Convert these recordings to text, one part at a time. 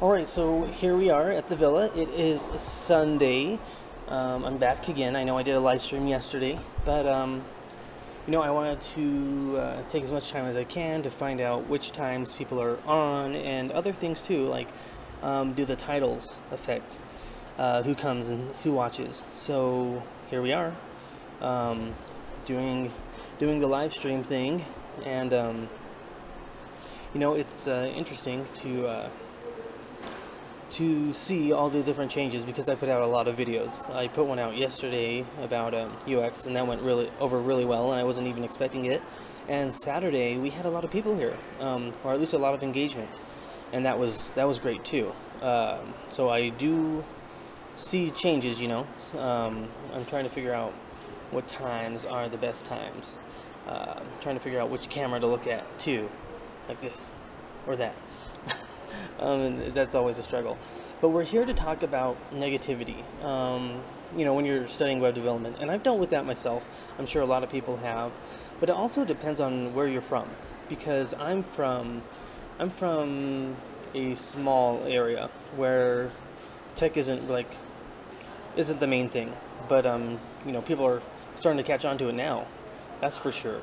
Alright, so here we are at the villa. It is Sunday. I'm back again. I know I did a live stream yesterday, but I wanted to take as much time as I can to find out which times people are on and other things too, like do the titles affect who comes and who watches. So here we are, doing the live stream thing, and it's interesting to see all the different changes because I put out a lot of videos. I put one out yesterday about UX, and that went really well, and I wasn't even expecting it. And Saturday we had a lot of people here, or at least a lot of engagement, and that was great too. So I do see changes. I'm trying to figure out what times are the best times. I'm trying to figure out which camera to look at too, like this or that. And that's always a struggle. But we're here to talk about negativity. When you're studying web development, and I've dealt with that myself. I'm sure a lot of people have, but it also depends on where you're from. Because I'm from a small area where tech isn't the main thing. But people are starting to catch on to it now. That's for sure.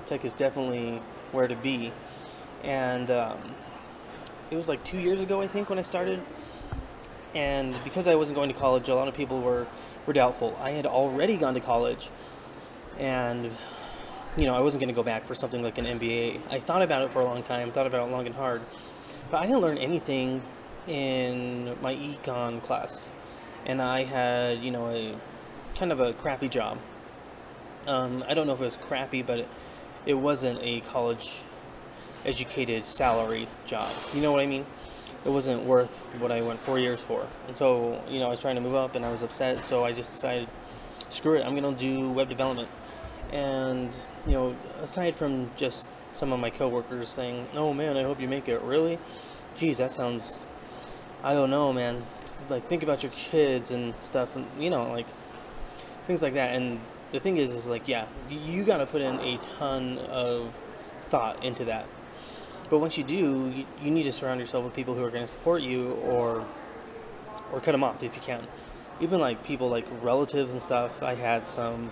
Tech is definitely where to be, and it was like 2 years ago, I think, when I started. And because I wasn't going to college, a lot of people were doubtful. I had already gone to college, and I wasn't going to go back for something like an MBA. I thought about it for a long time, thought about it long and hard, but I didn't learn anything in my econ class, and I had a kind of a crappy job. I don't know if it was crappy, but it wasn't a college educated salary job. You know what I mean? It wasn't worth what I went 4 years for. And so, I was trying to move up and I was upset, so I just decided, screw it, I'm gonna do web development. And, aside from just some of my coworkers saying, "Oh man, I hope you make it," really? Geez, that sounds, I don't know, man. Like, think about your kids and stuff, and, things like that. And the thing is like, yeah, you gotta put in a ton of thought into that. But once you do, you need to surround yourself with people who are going to support you, or cut them off if you can. Even like people like relatives and stuff, I had some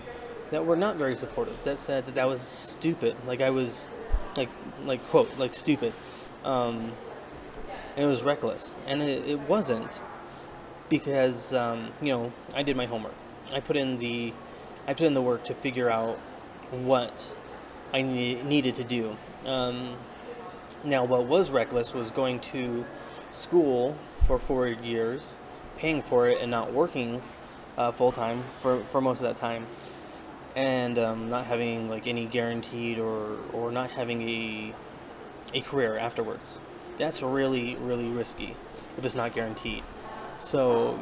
that were not very supportive, that said that was stupid. Like I was quote, like stupid. And it was reckless. And it wasn't, because, I did my homework. I put in the work to figure out what I needed to do. Now, what was reckless was going to school for 4 years, paying for it, and not working full-time for most of that time, and not having like any guaranteed or not having a career afterwards. That's really, really risky if it's not guaranteed. So,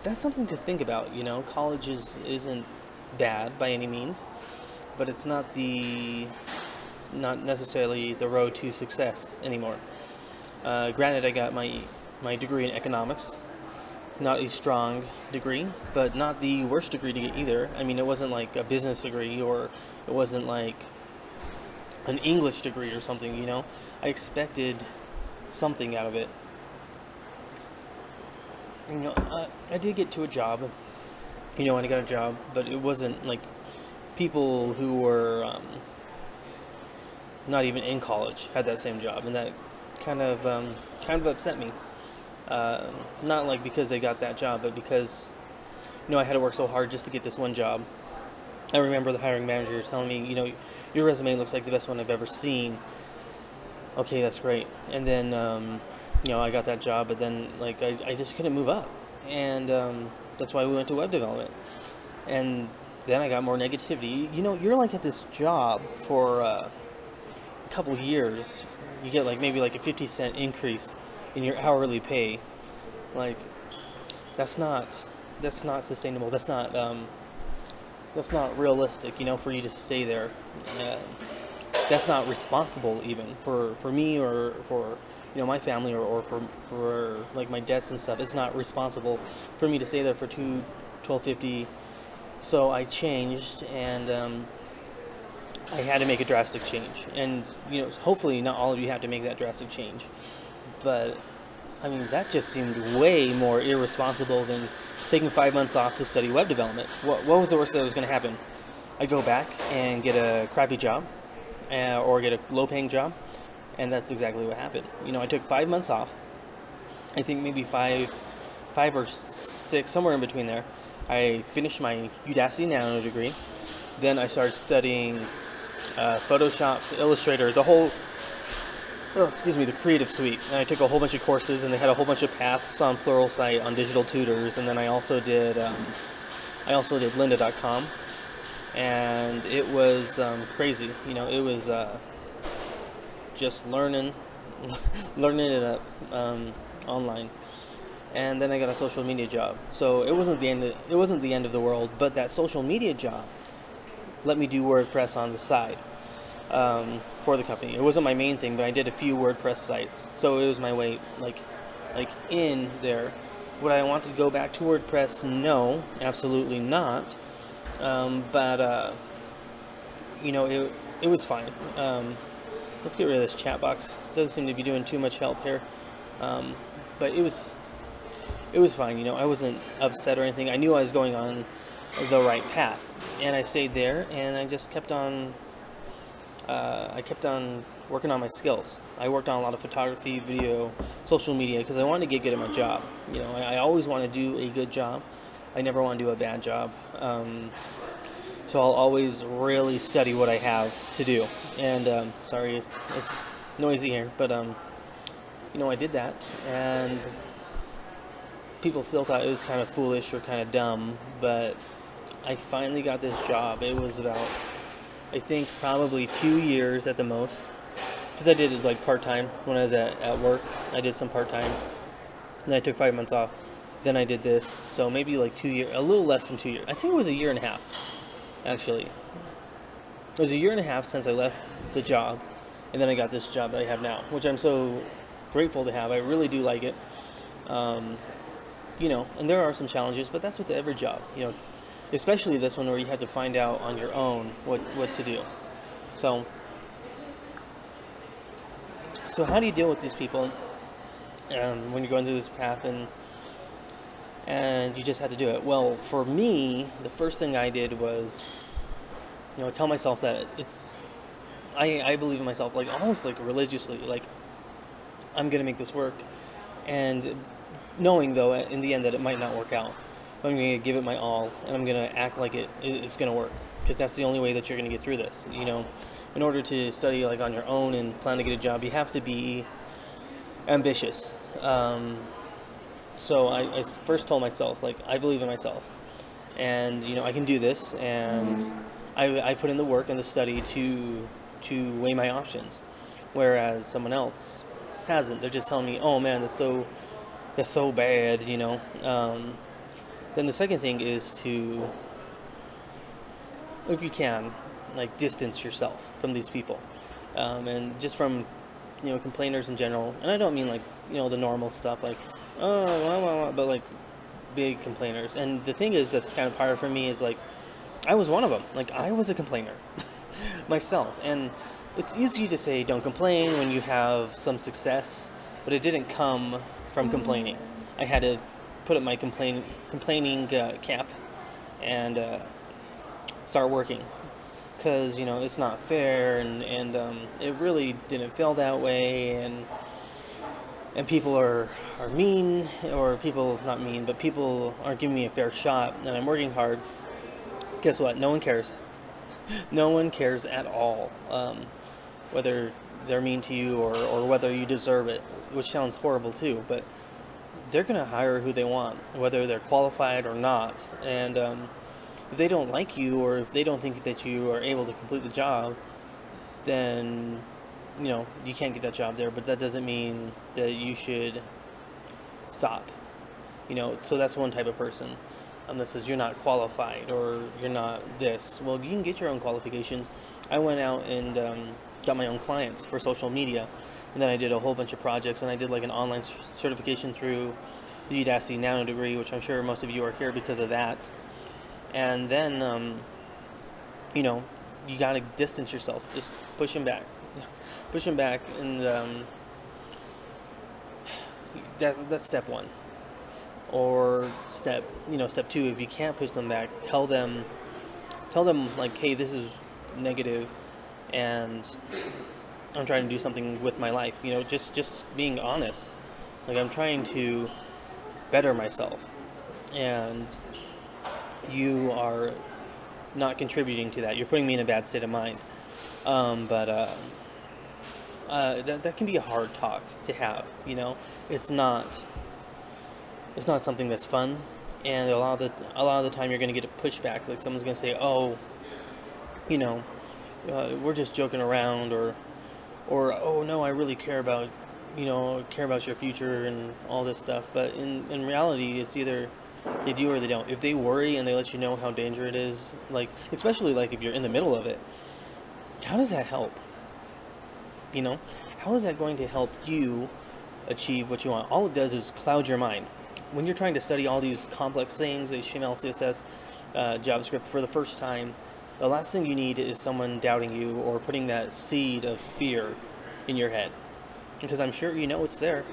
that's something to think about. College isn't bad by any means, but it's not necessarily the road to success anymore. Granted, I got my degree in economics, not a strong degree, but not the worst degree to get either. I mean, it wasn't like a business degree, or it wasn't like an English degree or something. I expected something out of it. I did get to a job, and I got a job, but it wasn't like people who were not even in college had that same job, and that kind of upset me. Not like because they got that job, but because I had to work so hard just to get this one job. I remember the hiring manager telling me, your resume looks like the best one I've ever seen. Okay, that's great. And then I got that job, but then I just couldn't move up, and that's why we went to web development. And then I got more negativity. You're like at this job for a couple years, you get maybe a 50-cent increase in your hourly pay. That's not sustainable. That's not realistic, for you to stay there. That's not responsible even for me, or for my family, or for my debts and stuff. It's not responsible for me to stay there for $12.50. So I changed, and I had to make a drastic change. And, hopefully not all of you have to make that drastic change. But, I mean, that just seemed way more irresponsible than taking 5 months off to study web development. What was the worst that was going to happen? I'd go back and get a crappy job, or get a low-paying job, and that's exactly what happened. I took 5 months off. I think maybe five or six, somewhere in between there. I finished my Udacity Nano degree. Then I started studying Photoshop, Illustrator, the Creative Suite. And I took a whole bunch of courses, and they had a whole bunch of paths on Pluralsight, on Digital Tutors, and then I also did lynda.com, and it was crazy. It was just learning it up online. And then I got a social media job. So it wasn't the end of the world, but that social media job let me do WordPress on the side for the company. It wasn't my main thing, but I did a few WordPress sites. So it was my way, like in there. Would I want to go back to WordPress? No, absolutely not. But it was fine. Let's get rid of this chat box. Doesn't seem to be doing too much help here. But it was fine. I wasn't upset or anything. I knew I was going on the right path, and I stayed there, and I just kept on working on my skills. I worked on a lot of photography, video, social media, because I wanted to get good at my job. I always want to do a good job. I never want to do a bad job. So I'll always really study what I have to do. And sorry, it's noisy here, but I did that, and people still thought it was kind of foolish or kind of dumb, but I finally got this job. It was about, I think, probably 2 years at the most, because I did it like part-time when I was at work. I did some part-time, and then I took 5 months off. Then I did this, so maybe like 2 years, a little less than 2 years. I think it was a year and a half, actually. It was a year and a half since I left the job, and then I got this job that I have now, which I'm so grateful to have. I really do like it. And there are some challenges, but that's with every job, especially this one where you have to find out on your own what to do. So how do you deal with these people when you're going through this path and you just had to do it? Well, for me, the first thing I did was, tell myself that I believe in myself, like almost like religiously, like I'm gonna make this work, and knowing though in the end that it might not work out, but I'm gonna give it my all, and I'm gonna act like it's gonna work, because that's the only way that you're gonna get through this. In order to study like on your own and plan to get a job, you have to be ambitious. So I first told myself, like, I believe in myself, and I can do this, and I put in the work and the study to weigh my options, whereas someone else hasn't. They're just telling me, oh man, that's so bad. Then the second thing is to, if you can, like, distance yourself from these people, and just from complainers in general. And I don't mean like the normal stuff like but like big complainers. And the thing is that's kind of hard for me is, like, I was one of them. Like, I was a complainer myself, and it's easy to say don't complain when you have some success, but it didn't come from complaining. I had to put up my complaining cap and start working, because it's not fair, and it really didn't feel that way, and people are mean, or people not mean, but people aren't giving me a fair shot, and I'm working hard. Guess what? No one cares. No one cares at all, whether they're mean to you or whether you deserve it, which sounds horrible too, but they're going to hire who they want, whether they're qualified or not. And if they don't like you, or if they don't think that you are able to complete the job, then you can't get that job there. But that doesn't mean that you should stop. So that's one type of person that says you're not qualified or you're not this. Well, you can get your own qualifications. I went out and got my own clients for social media, and then I did a whole bunch of projects, and I did like an online certification through the Udacity Nano degree, which I'm sure most of you are here because of that. And then you gotta distance yourself. Just push them back, push them back, and that's step one. Or step two, if you can't push them back, tell them like, hey, this is negative, and I'm trying to do something with my life. Just being honest. Like, I'm trying to better myself, and you are not contributing to that. You're putting me in a bad state of mind. But that can be a hard talk to have. It's not something that's fun, and a lot of the time you're going to get a pushback. Like, someone's going to say, oh, we're just joking around, or oh no, I really care about your future and all this stuff. But in reality, it's either they do or they don't. If they worry and they let you know how dangerous it is, like, especially like if you're in the middle of it, how does that help? How is that going to help you achieve what you want? All it does is cloud your mind. When you're trying to study all these complex things, HTML, CSS, JavaScript for the first time, the last thing you need is someone doubting you or putting that seed of fear in your head. Because I'm sure it's there,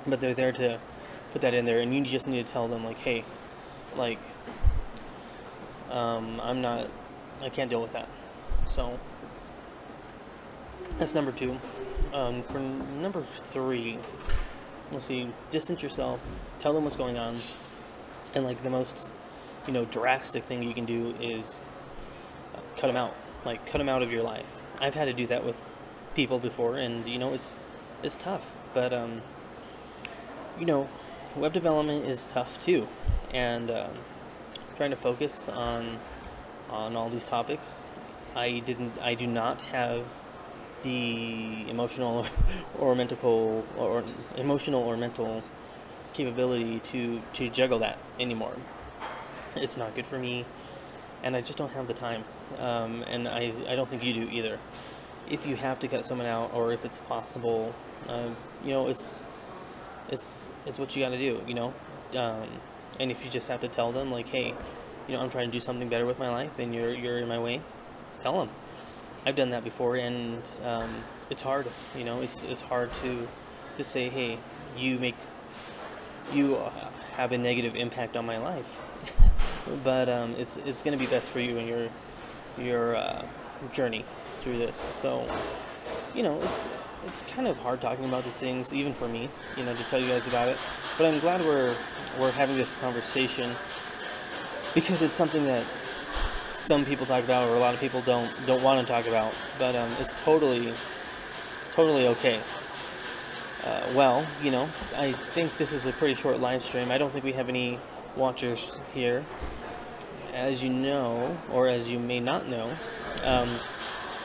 but they're there to put that in there, and you just need to tell them, like, hey, like, I can't deal with that. So that's number two. For number three, let's see, distance yourself, tell them what's going on, and like the most, drastic thing you can do is cut them out. Like, cut them out of your life. I've had to do that with people before, and it's tough, but web development is tough too, and trying to focus on all these topics. I do not have the emotional or mental capability to juggle that anymore. It's not good for me, and I just don't have the time, and I don't think you do either. If you have to cut someone out, or if it's possible, it's what you got to do, and if you just have to tell them, like, hey, I'm trying to do something better with my life, and you're in my way, tell them. I've done that before, and it's hard. It's hard to say, hey, you have a negative impact on my life, but it's going to be best for you and your journey through this. So it's kind of hard talking about these things, even for me, to tell you guys about it. But I'm glad we're having this conversation, because it's something that some people talk about, or a lot of people don't want to talk about. But it's totally okay. Well, I think this is a pretty short live stream. I don't think we have any watchers here, as you know, or as you may not know.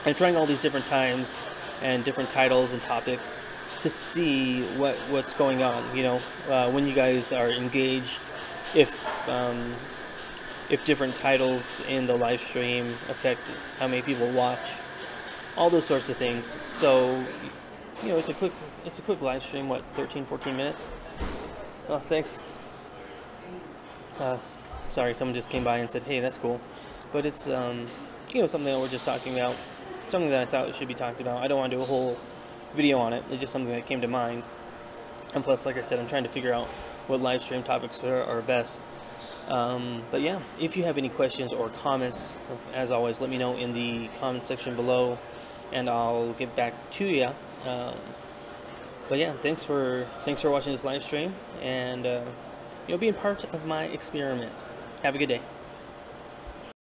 I'm trying all these different times and different titles and topics to see what's going on, when you guys are engaged, if different titles in the live stream affect how many people watch, all those sorts of things. So it's a quick live stream, 13-14 minutes. Oh, thanks. Sorry, someone just came by and said, hey, that's cool. But it's something that we're just talking about, something that I thought should be talked about. I don't want to do a whole video on it. It's just something that came to mind. And plus, like I said, I'm trying to figure out what live stream topics are best. But yeah, if you have any questions or comments, as always, let me know in the comment section below, and I'll get back to you. But yeah, thanks for watching this live stream, and being part of my experiment. Have a good day.